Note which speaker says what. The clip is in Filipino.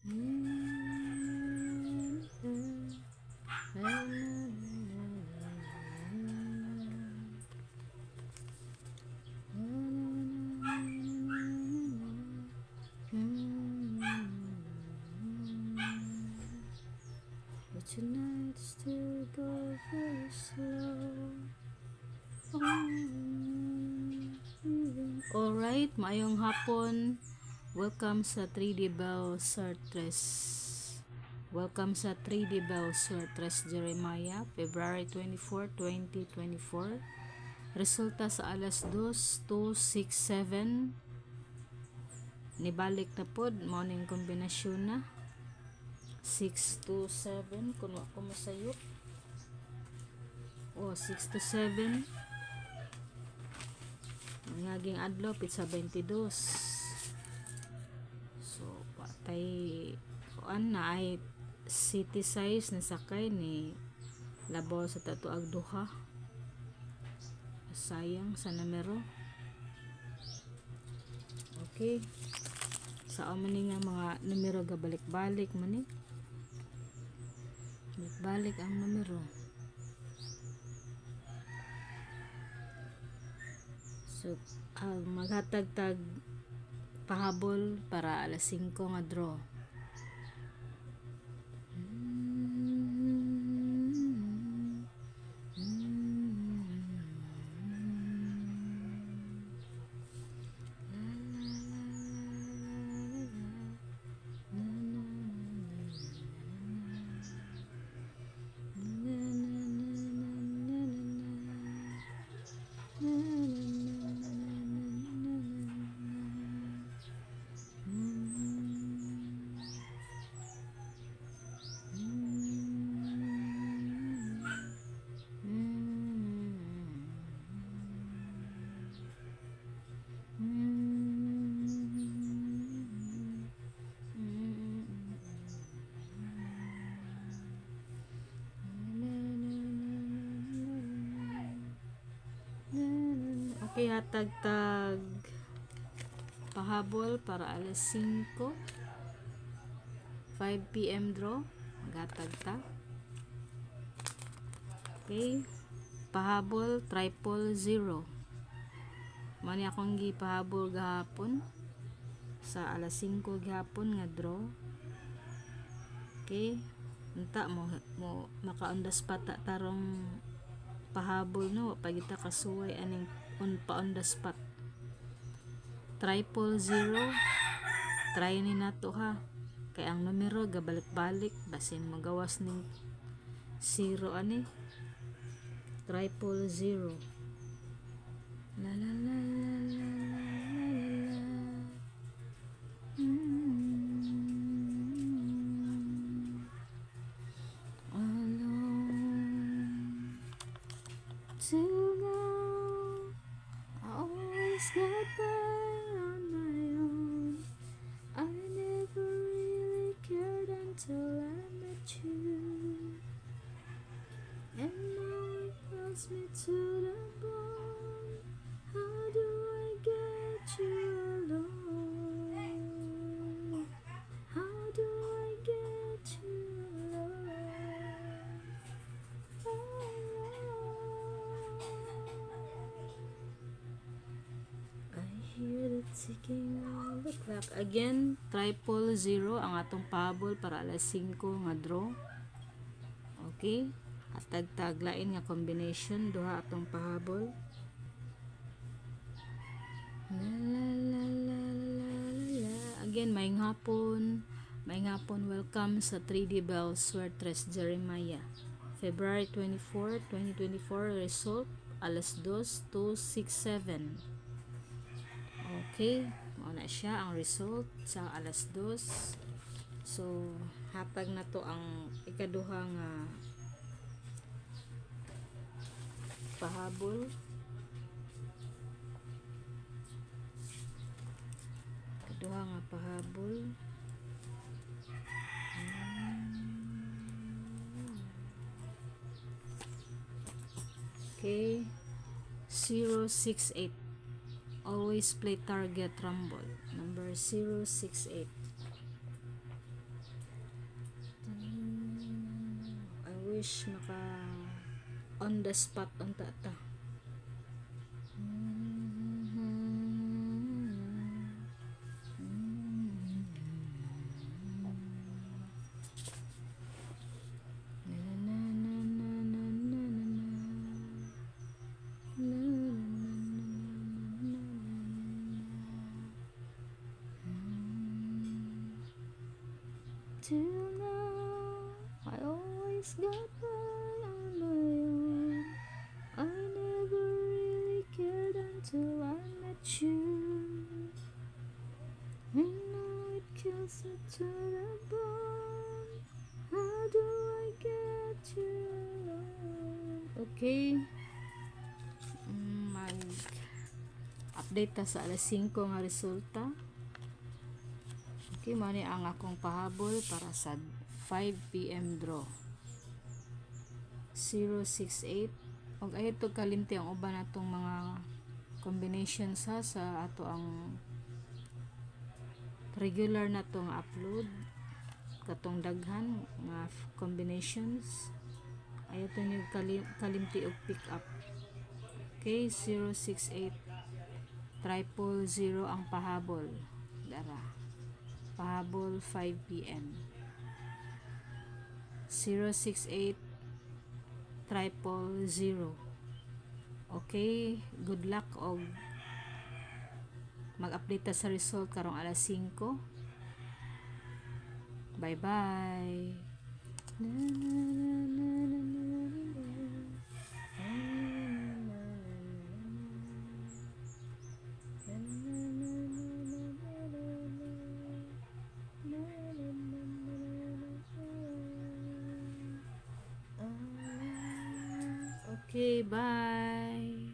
Speaker 1: But tonight still go very slow. Alright, maayong hapon. Welcome sa 3D Bell Surtres. Welcome sa 3D Bell Surtres Jeremiah, February 24, 2024. Resulta sa alas 2:267. Nibalik na pod, morning kombinasyon na. 6-7 kung ako masayop. 6-7. Ngaging adlaw pizza 22. So patay kuan na ay city size na sakay ni labaw sa tatuag duha. Sayang sa numero. Okay. Sa man nga mga numero gabalik-balik man ni. Balik ang numero. So, maghatag-tag pahabol para alas 5 nga draw. Okay, hatag-tag pahabol para alas 5 5 PM draw. Maghatag ta. Okay, pahabol triple 0. Mani akong gipahabol gahapon sa alas 5 gihapon nga draw. Okay, unta mo maka-on the spot tarong pahabol no, pagita kasuway aning on the spot. Triple 0. Try ni nato ha. Kay ang numero gabalik-balik basin magawas ning 0 ani. Triple 0. La la la la la la la. Alone till now, I always got by on my own. I never really cared until I met you, and now it hurts me to the bone. How do I get you alone? How do I get you alone? I hear the ticking of the clock. Again, triple 0 ang atong pahabol para alas 5 nga draw. Okay, hatag-tag lain nga combination duha atong pahabol. La la la la la la. Again, maayong hapon, welcome sa 3D Bell Surtres Jeremiah, February 24, 2024. Result alas 2:267. Okay, mao na siya ang result sa alas 2. So hatag na to ang ikaduha nga pahabol. Ikaduha nga pahabol. Okay, 068. Always play target rumble. Number 068. English naka on the spot ang tata. Till now, I always got by on my own. I never really cared until I met you. And now it kills me to the bone. How do I get you alone? Okay. Mag-update ta sa alas 5 nga resulta. Okay, mani ang akong pahabol para sa 5 PM draw. 068. Og ay to kalimti ang uban natong mga combinations sa ato ang regular na tong upload katong daghan nga combinations. Ayaw to ni kalimti og pick up. Okay, 068 triple 0 ang pahabol. Dara. Pahabol 5 PM. 068 triple 0. Okay, good luck og mag-update ta sa result karong alas 5. Bye bye. Okay, bye.